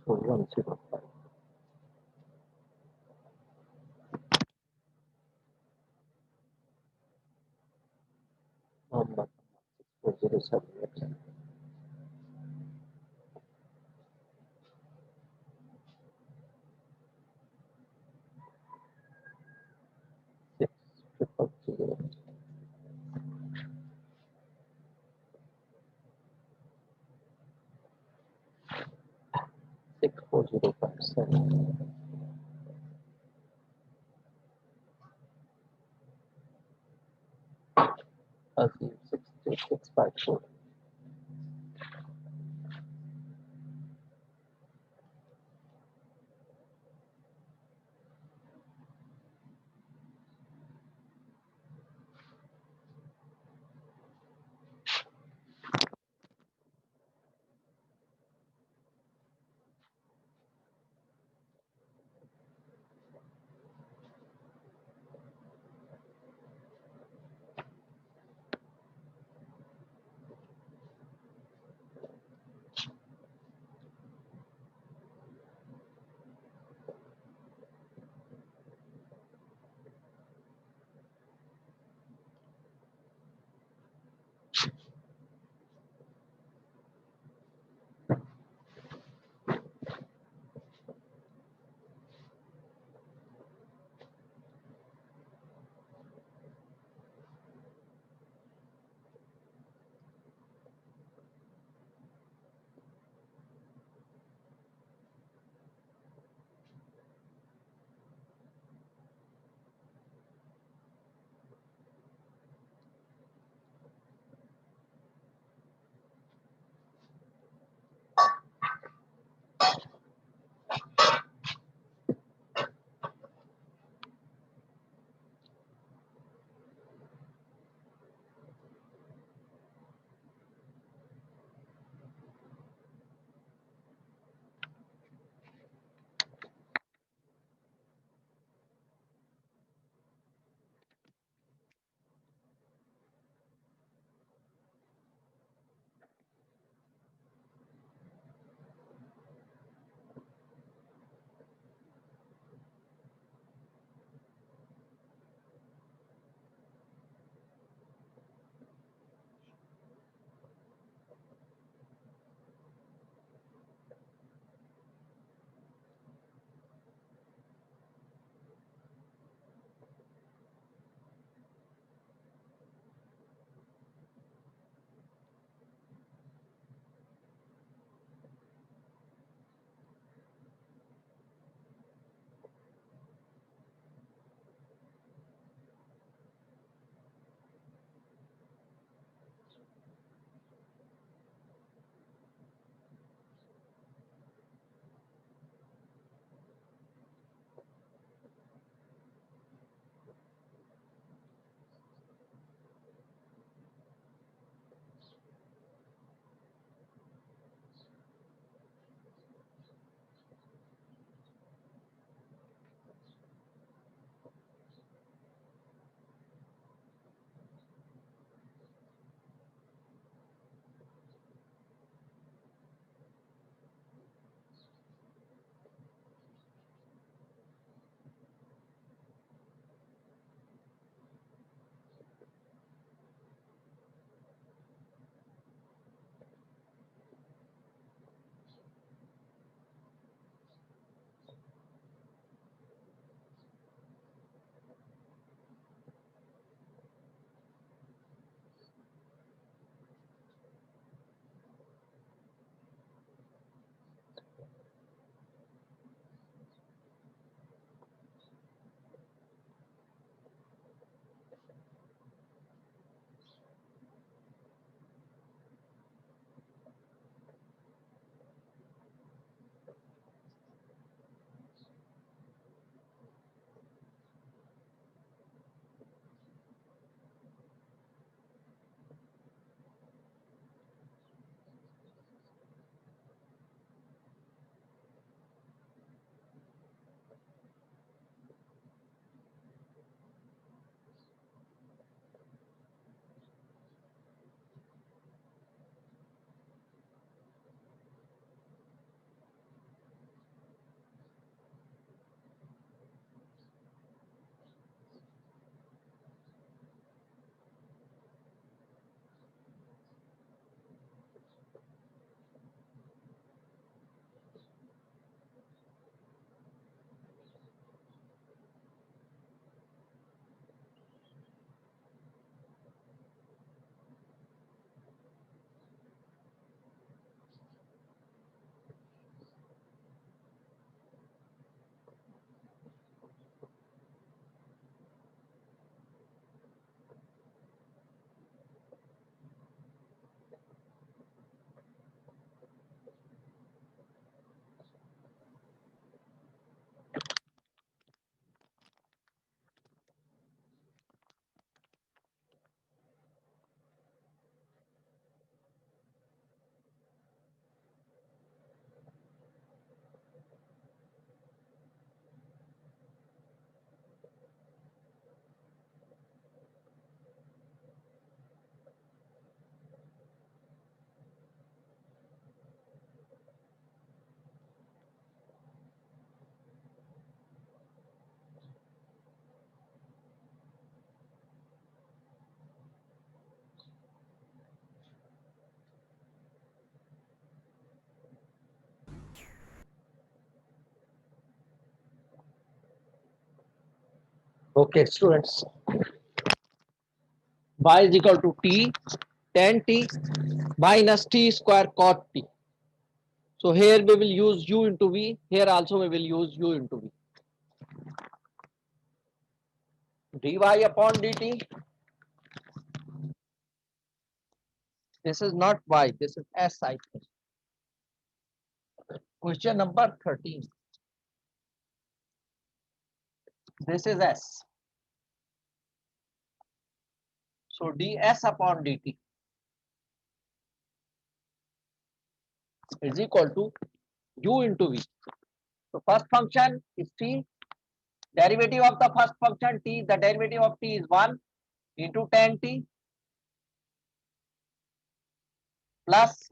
6105. Number 6407. 6000. 64057. Azim 62654. Okay, students. Y is equal to t tan t minus t square cot t. So here we will use u into v. Here also we will use u into v. dy upon dt. This is not y. This is s. I think. Question number 13. This is s. So ds upon dt is equal to u into v. So first function is t. Derivative of the first function t. The derivative of t is 1 into tan t plus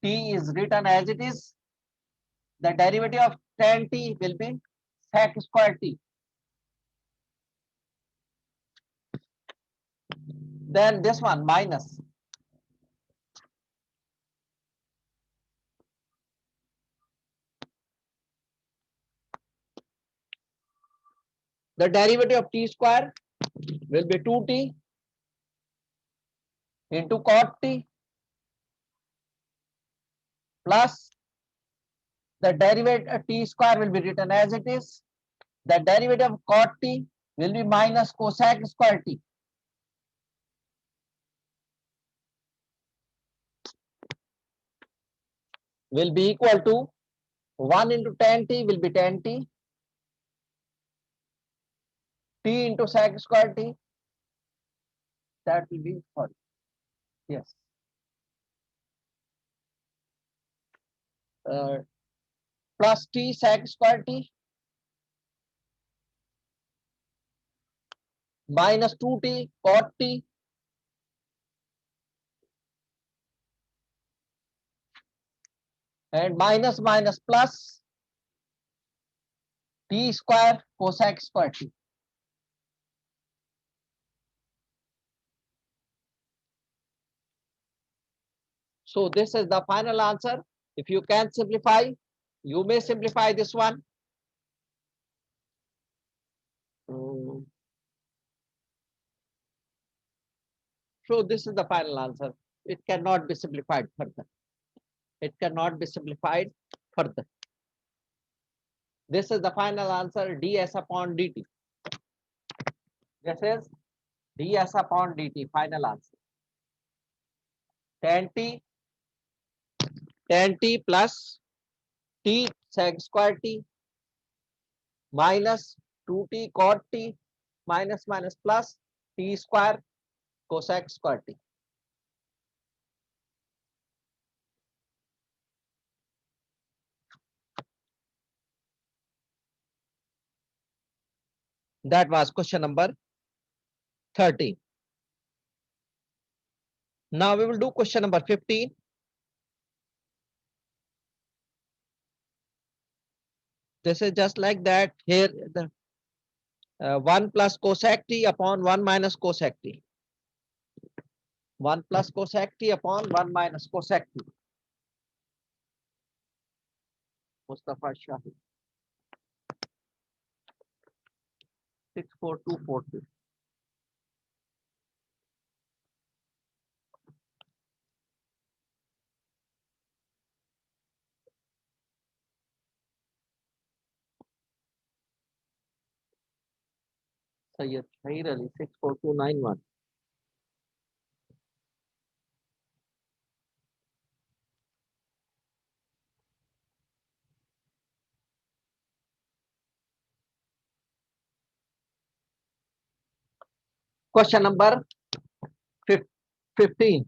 t is written as it is. The derivative of tan t will be sec square t. Then this one minus the derivative of t square will be 2t into cot t plus the derivative of t square will be written as it is. The derivative of cot t will be minus cosec square t. Will be equal to 1 into tan t will be tan t, t into sec square t, that will be, sorry, yes, plus t sec square t minus 2t cot t and minus minus plus t square cosec square t. So this is the final answer. If you can simplify, you may simplify this one. So this is the final answer. It cannot be simplified further. It cannot be simplified further. This is the final answer, ds upon dt. This is ds upon dt, final answer. Tan t plus t sec square t minus 2t cot t minus minus plus t square cosec square t. That was question number 13. Now we will do question number 15. This is just like that. Here the 1 plus cosec t upon 1 minus cosec t. 1 plus cosec t upon 1 minus cosec t. Mustafa Shahi. 64242. Sayyid Shahir Ali 64291. Question number 15.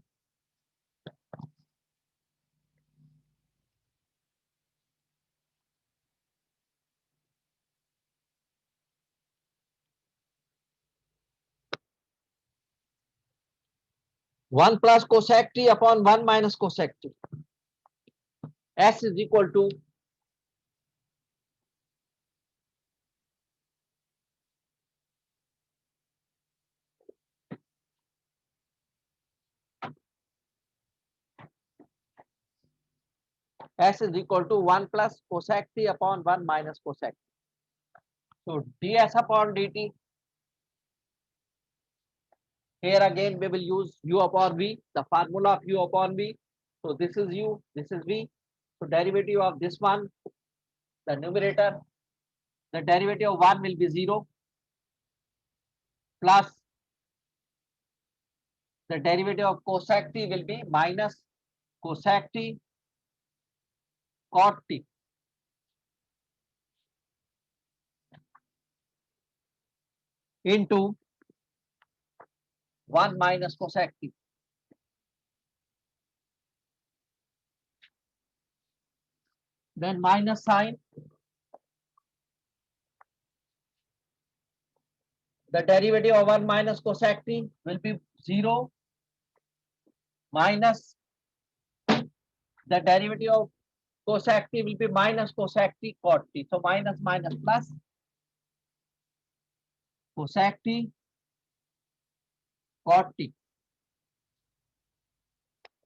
One plus cosec t upon 1 minus cosec t. S is equal to S is equal to 1 plus cosec t upon 1 minus cosec t. So ds upon dt. Here again we will use u upon v, the formula of u upon v. So this is u, this is v. So derivative of this one, the numerator, the derivative of 1 will be 0 plus the derivative of cosec t will be minus cosec t cot t into 1 minus cosec t. Then minus sign, the derivative of 1 minus cosec t will be 0 minus the derivative of cosec t will be minus cosec t cot t. So minus minus plus cosec t cot t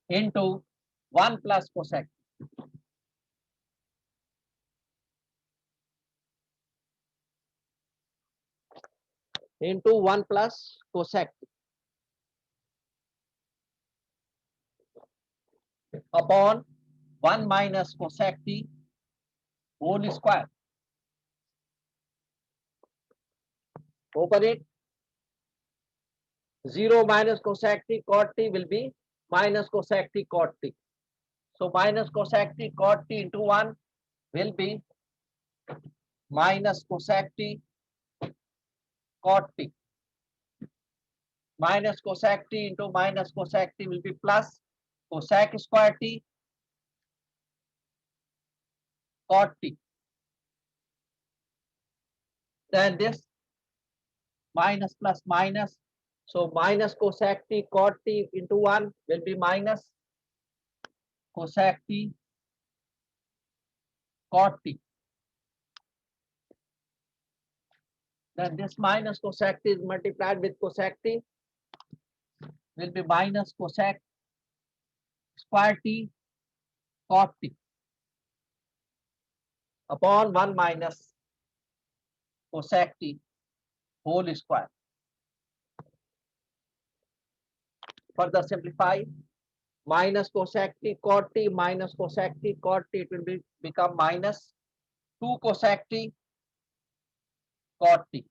into 1 plus cosec into 1 plus cosec upon 1 minus cosec t whole square. Open it. 0 minus cosec t cot t will be minus cosec t cot t. So minus cosec t cot t into 1 will be minus cosec t cot t. Minus cosec t into minus cosec t will be plus cosec square t cot t. Then this minus plus minus. So minus cosec t cot t into 1 will be minus cosec t cot t. Then this minus cosec t is multiplied with cosec t will be minus cosec square t cot t upon 1 minus cosec t whole square. Further simplify, minus cosec t cot t minus cosec t cot t, it will become minus 2 cosec t cot t.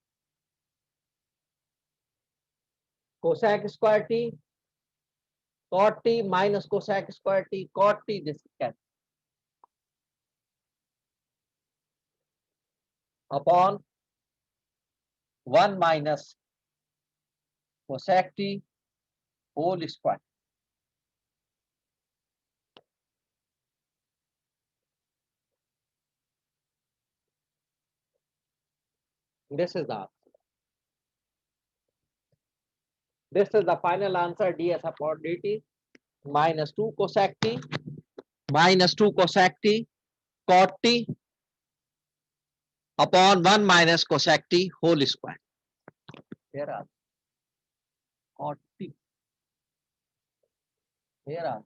Cosec square t cot t minus cosec square t cot t, this can upon 1 minus cosec t whole square. This is the final answer, ds upon dt minus 2 cosec t minus 2 cosec t cot t upon 1 minus cosec t whole square. Here are cot t. Here are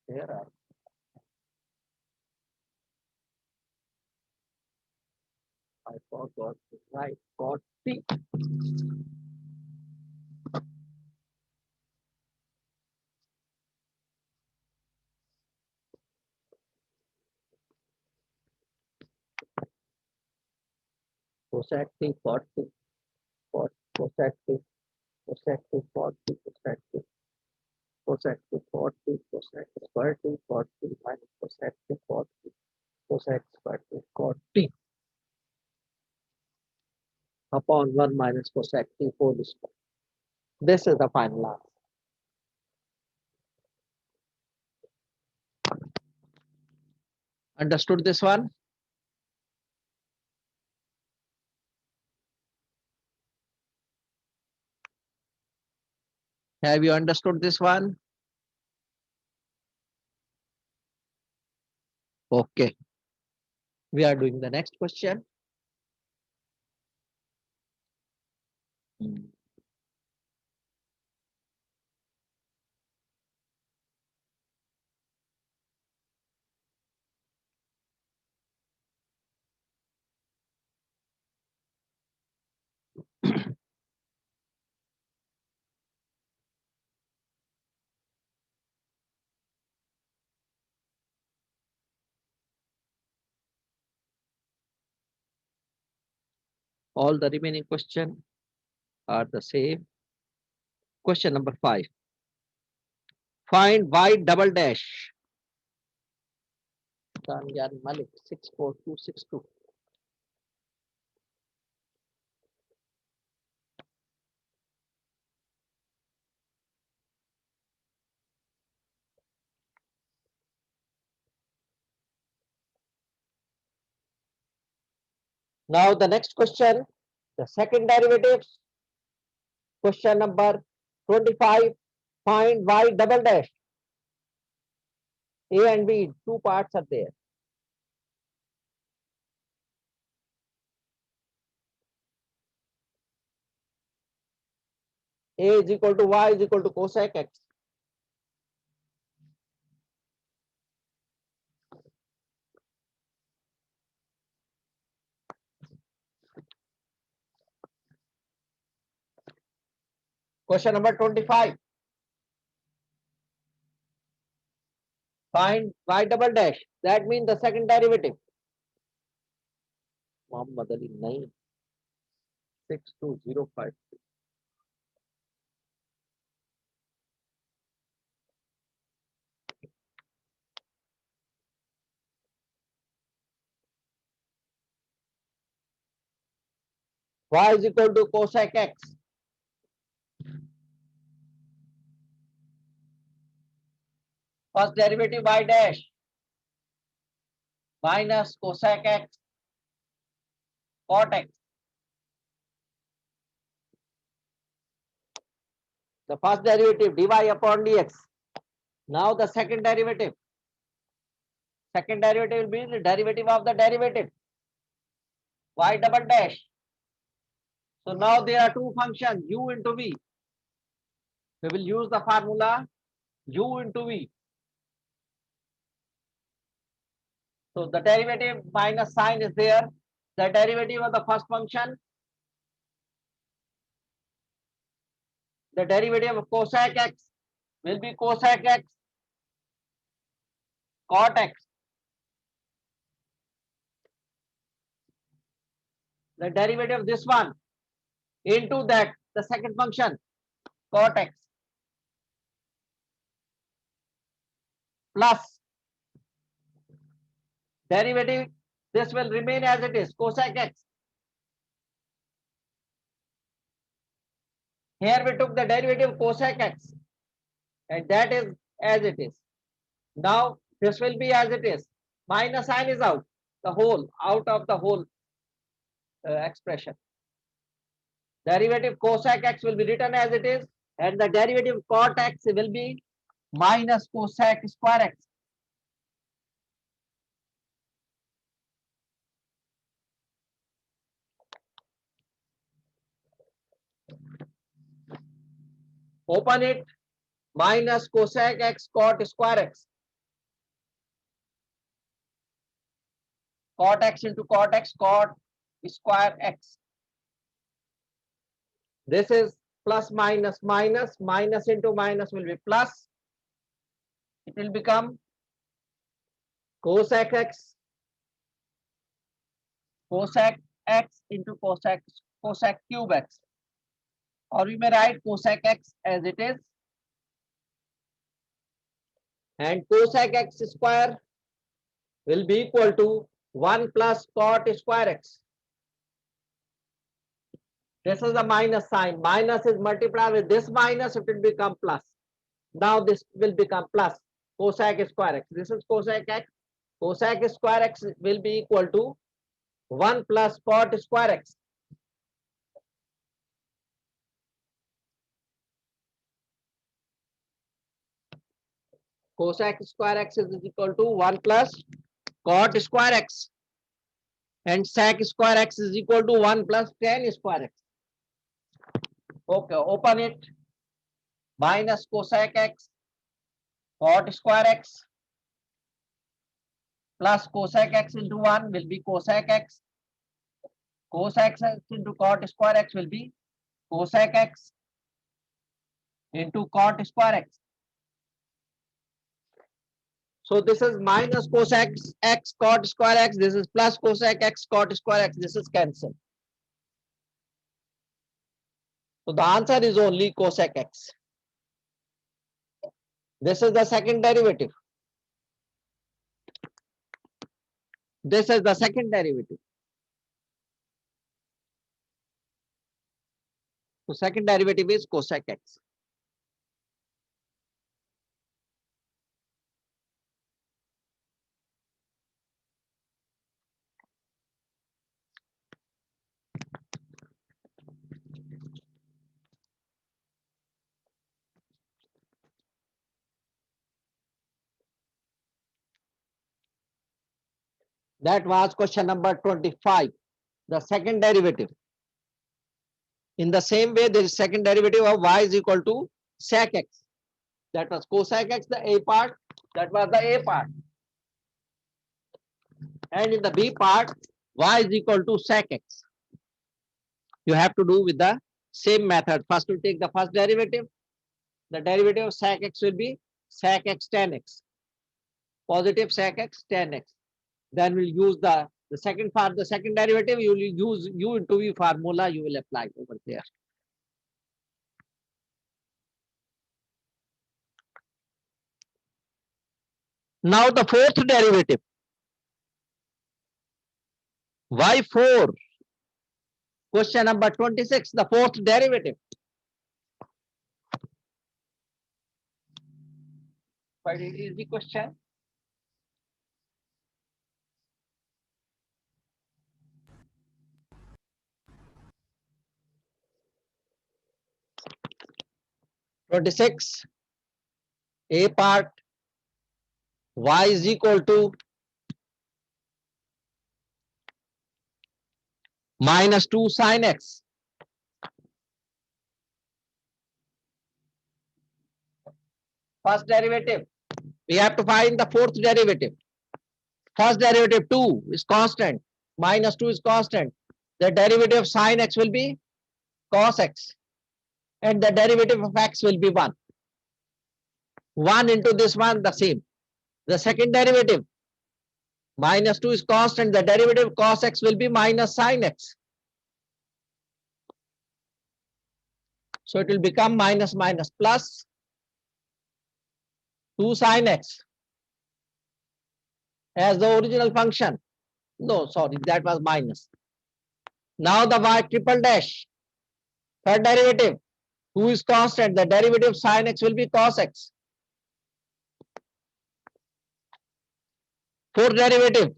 here are I forgot to write cot t. Cosec t cot t cosec t cosec t cot t cosec t cosec t cot t cosec square t cot t minus cosec t cot t cosec square t cot t upon 1 minus cosec t whole square. This is the final answer. Understood this one? Have you understood this one? Okay. We are doing the next question. All the remaining questions are the same. Question number 5. Find y double dash. Tanyan Malik 64262. Now the next question, the second derivatives. Question number 25. Find y double dash. A and B, two parts are there. A is equal to y is equal to cosec x. Question number 25. Find y double dash. That means the second derivative. Muhammad Ali 96205. Y is equal to cosec x. First derivative y dash minus cosec x cot x. The first derivative dy upon dx. Now the second derivative. Second derivative will be the derivative of the derivative. Y double dash. So now there are two functions u into v. We will use the formula u into v. So the derivative minus sign is there. The derivative of the first function, the derivative of cosec x will be cosec x cot x. The derivative of this one into that, the second function, cot x, plus derivative, this will remain as it is, cosec x. Here we took the derivative cosec x, and that is as it is. Now this will be as it is. Minus sign is out, the whole, out of the whole expression. Derivative cosec x will be written as it is, and the derivative cot x will be minus cosec square x. Open it, minus cosec x cot square x. Cot x into cot x, cot square x. This is plus minus minus, minus into minus will be plus. It will become cosec x, cosec x into cosec cube x. Or we may write cosec x as it is. And cosec x square will be equal to 1 plus cot square x. This is the minus sign. Minus is multiplied with this minus, it will become plus. Now this will become plus cosec square x. This is cosec x. Cosec square x will be equal to 1 plus cot square x. Cosec square x is equal to 1 plus cot square x. And sec square x is equal to 1 plus tan square x. Okay, open it. Minus cosec x cot square x plus cosec x into 1 will be cosec x. Cosec x into cot square x will be cosec x into cot square x. So this is minus cosec x cot square x. This is plus cosec x cot square x. This is cancelled. So the answer is only cosec x. This is the second derivative. This is the second derivative. So second derivative is cosec x. That was question number 25, the second derivative. In the same way, there is second derivative of y is equal to sec x. That was cosec x, the a part. That was the a part. And in the b part, y is equal to sec x. You have to do with the same method. First, you take the first derivative. The derivative of sec x will be sec x tan x. Positive sec x tan x. Then we'll use the second part, the second derivative, you will use u into v formula, you will apply over there. Now the fourth derivative, y4, question number 26, the fourth derivative. Quite an easy question. (26) a part, y is equal to -2 sin x. First derivative, we have to find the fourth derivative. First derivative 2 is constant, -2 is constant. The derivative of sin x will be cos x, and the derivative of x will be 1. 1 into this one, the same. The second derivative, -2 is constant, the derivative of cos x will be minus sin x. So it will become minus minus plus 2 sin x as the original function. No, sorry, that was minus. Now the y triple dash, third derivative, 2 is constant, the derivative of sin x will be cos x. Fourth derivative,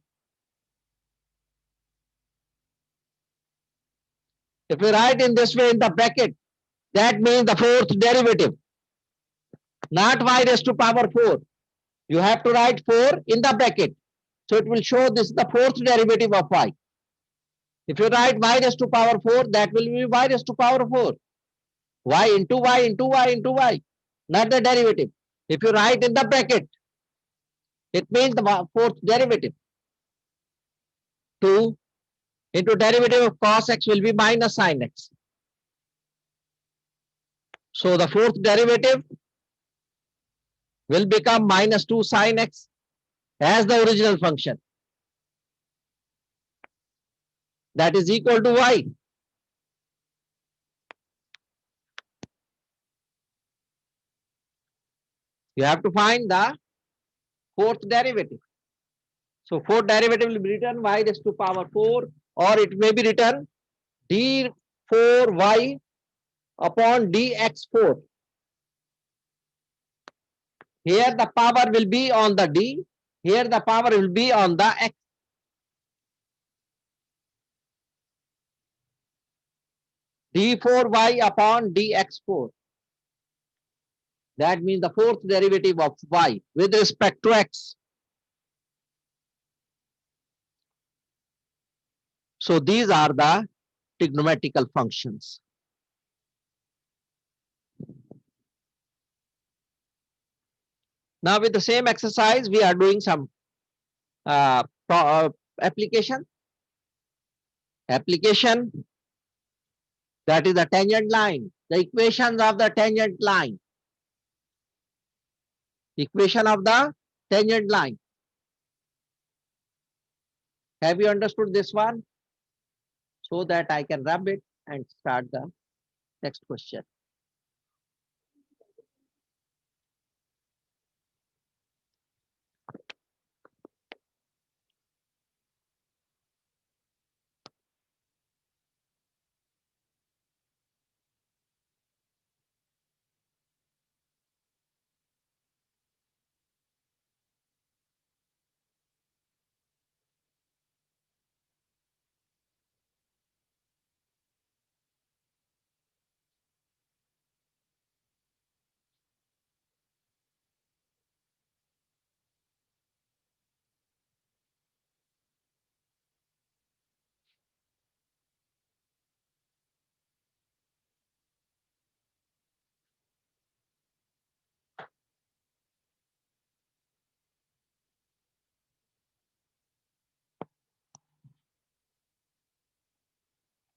if you write in this way in the bracket, that means the fourth derivative, not y raised to power 4. You have to write 4 in the bracket. So it will show this is the fourth derivative of y. If you write y raised to power 4, that will be y raised to power 4. Y into y into y into y, not the derivative. If you write in the bracket, it means the fourth derivative. 2 into derivative of cos x will be minus sin x. So the fourth derivative will become -2 sin x as the original function. That is equal to y. You have to find the fourth derivative. So fourth derivative will be written y raised to power 4, or it may be written d4y upon dx4. Here the power will be on the d, here the power will be on the x. d4y upon dx4. That means the fourth derivative of y with respect to x. So these are the trigonometrical functions. Now with the same exercise, we are doing some application. Application, that is the tangent line. The equations of the tangent line. Equation of the tangent line. Have you understood this one? So that I can rub it and start the Next question.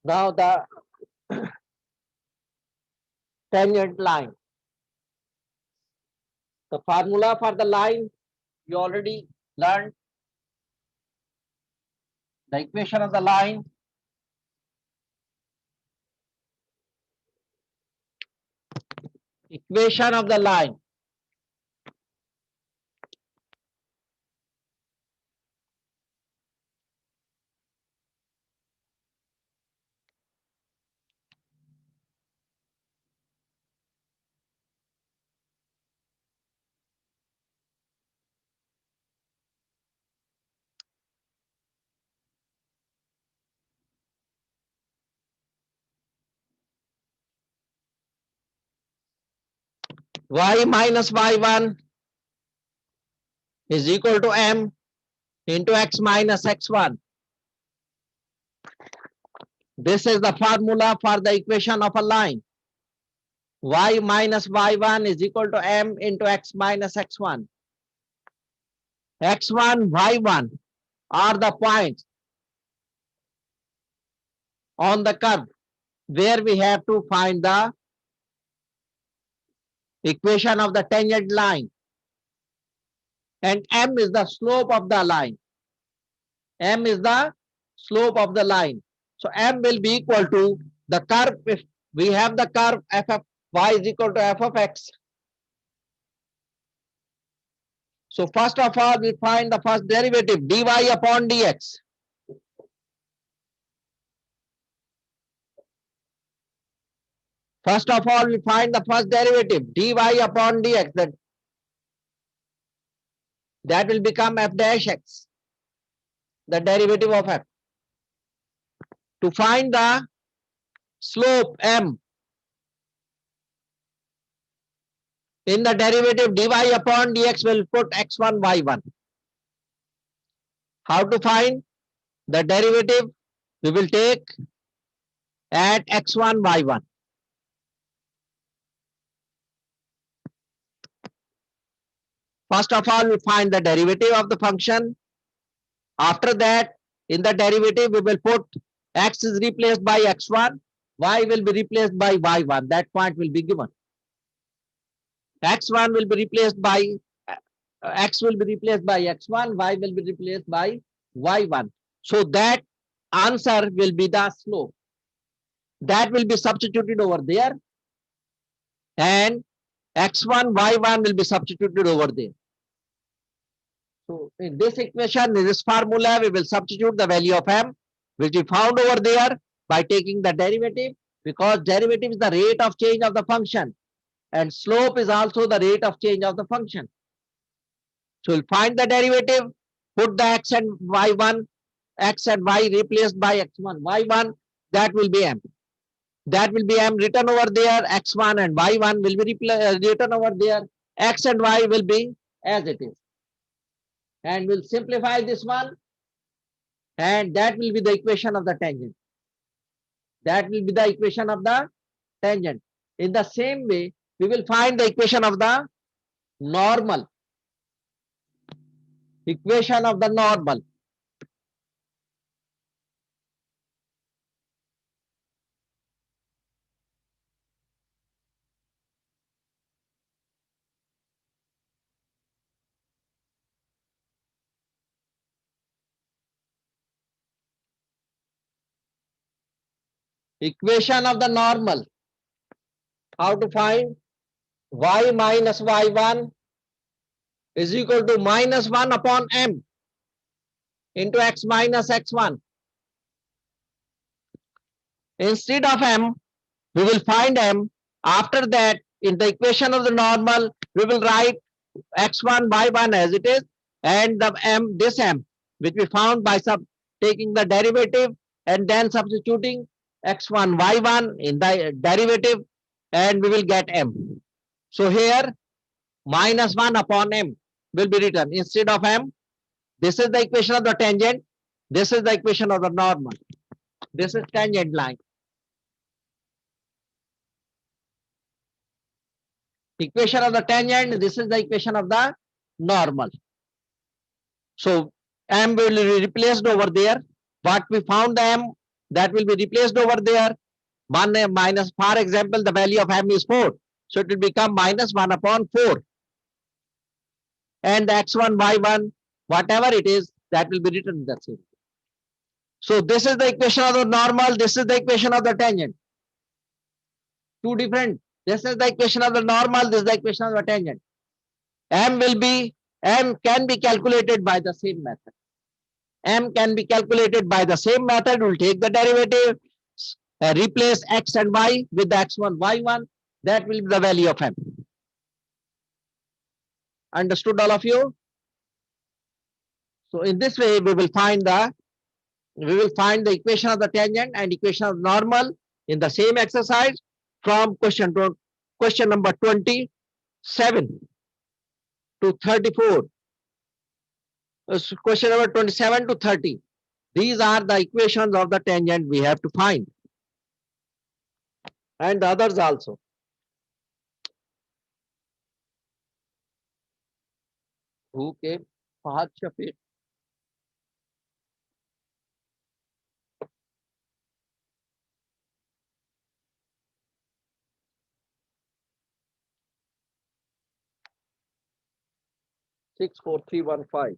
Now the tangent line. The formula for the line you already learned. The equation of the line. Equation of the line. Y minus y1 is equal to m into x minus x1. This is the formula for the equation of a line. Y minus y1 is equal to m into x minus x1. X1, y1 are the points on the curve where we have to find the equation of the tangent line. And m is the slope of the line. M is the slope of the line. So m will be equal to the curve. If we have the curve f of y is equal to f of x. So first of all, we find the first derivative dy upon dx. First of all, we find the first derivative dy upon dx. That will become f dash x, the derivative of f. To find the slope m in the derivative dy upon dx, will put x1, y1. How to find the derivative? We will take at x1, y1. First of all, we find the derivative of the function. After that, in the derivative, we will put x is replaced by x1, y will be replaced by y1. That point will be given. X1 will be replaced by x will be replaced by x1, y will be replaced by y1. So that answer will be the slope. That will be substituted over there, and x1, y1 will be substituted over there. So in this equation, in this formula, we will substitute the value of m, which we found over there by taking the derivative, because derivative is the rate of change of the function, and slope is also the rate of change of the function. So we'll find the derivative, put the x and y1, x and y replaced by x1, y1, that will be m. That will be m written over there, x1 and y1 will be written over there, x and y will be as it is. And we'll simplify this one, and that will be the equation of the tangent. That will be the equation of the tangent. In the same way, we will find the equation of the normal. Equation of the normal. Equation of the normal. How to find y minus y1 is equal to minus 1 upon m into x minus x1. Instead of m, we will find m. After that, in the equation of the normal, we will write x1, y1 as it is, and the m, this m, which we found by taking the derivative and then substituting x1, y1 in the derivative, and we will get m. So here, minus 1 upon m will be written instead of m. This is the equation of the tangent. This is the equation of the normal. This is tangent line. Equation of the tangent, this is the equation of the normal. So m will be replaced over there. What we found the m, that will be replaced over there. 1 minus, for example, the value of m is 4. So it will become minus 1 upon 4. And the x1, y1, whatever it is, that will be written the same. So this is the equation of the normal. This is the equation of the tangent. Two different. This is the equation of the normal. This is the equation of the tangent. M can be calculated by the same method. M can be calculated by the same method. We'll take the derivative, replace x and y with the x1, y1. That will be the value of M. Understood, all of you? So in this way, we will find the equation of the tangent and equation of normal in the same exercise from question number 27 to 34. Question number 27 to 30. These are the equations of the tangent we have to find. And the others also. Who came? Fahad Shafiq. Six, 4, 3, 1, 5.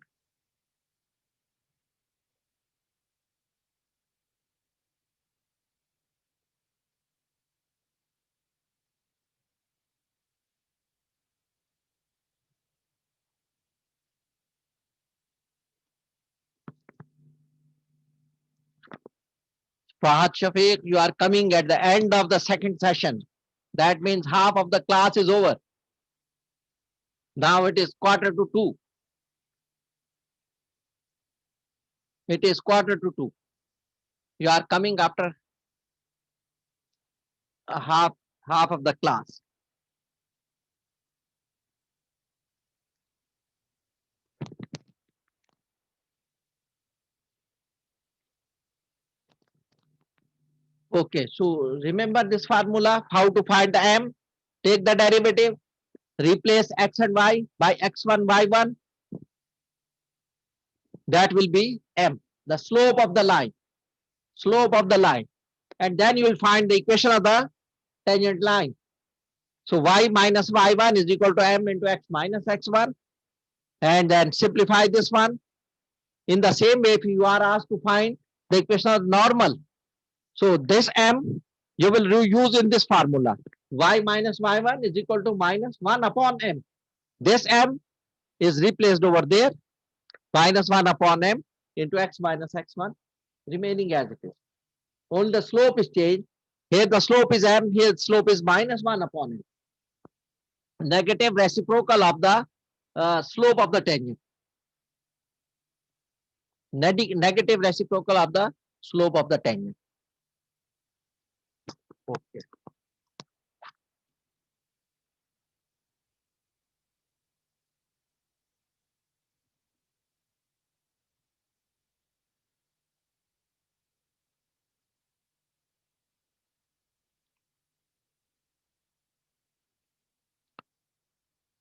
Fahad Shafiq, you are coming at the end of the second session. That means half of the class is over. Now it is 1:45. It is 1:45. You are coming after half of the class. Okay, so remember this formula, how to find the m. Take the derivative, replace x and y by x1, y1. That will be m, the slope of the line. Slope of the line. And then you will find the equation of the tangent line. So y minus y1 is equal to m into x minus x1. And then simplify this one. In the same way, if you are asked to find the equation of normal, so this m you will use in this formula. Y minus y1 is equal to minus 1 upon m. This m is replaced over there. Minus 1 upon m into x minus x1, remaining as it is. Only the slope is changed. Here the slope is m, here the slope is minus 1 upon m. Negative reciprocal of the slope of the tangent. Negative reciprocal of the slope of the tangent. Okay.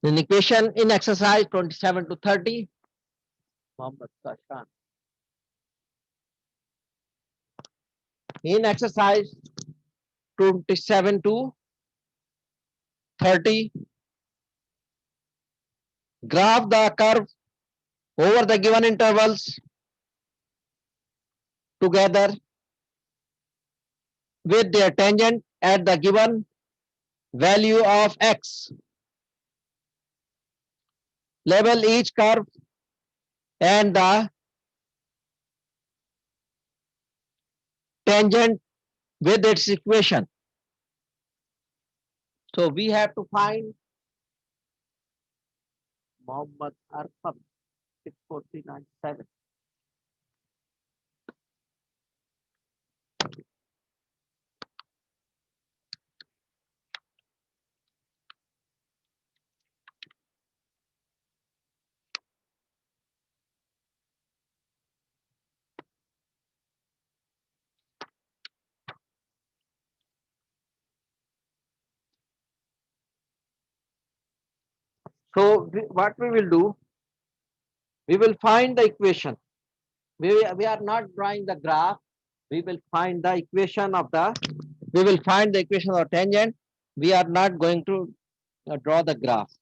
In equation in exercise 27 to 30, in exercise 27 to 30, graph the curve over the given intervals together with their tangent at the given value of x. Label each curve and the tangent with its equation. So we have to find Muhammad Arfam 64397. So what we will do, we will find the equation. We are not drawing the graph. We will find the equation of the, we will find the equation of tangent. We are not going to draw the graph.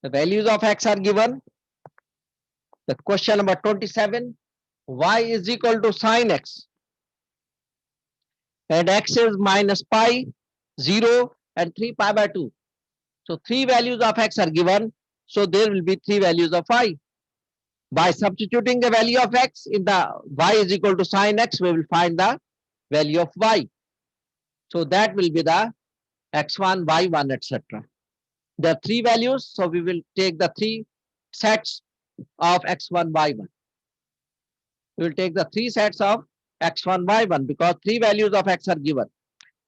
The values of x are given. The question number 27, y is equal to sine x and x is minus pi, 0 and 3 pi by 2. So three values of x are given. So there will be three values of y. By substituting the value of x in the y is equal to sine x, we will find the value of y. So that will be the x1, y1, etc. There are three values, so we will take the three sets of x1, y1. We will take the three sets of x1, y1 because three values of x are given.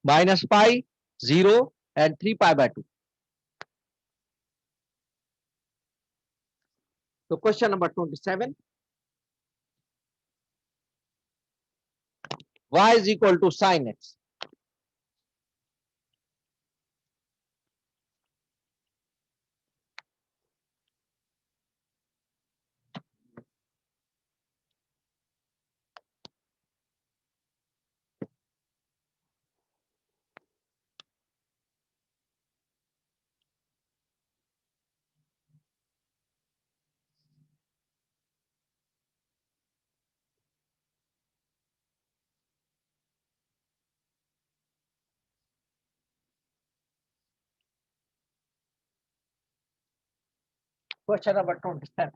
Minus pi, 0 and 3 pi by 2. So question number 27. Y is equal to sine x. Question number 27.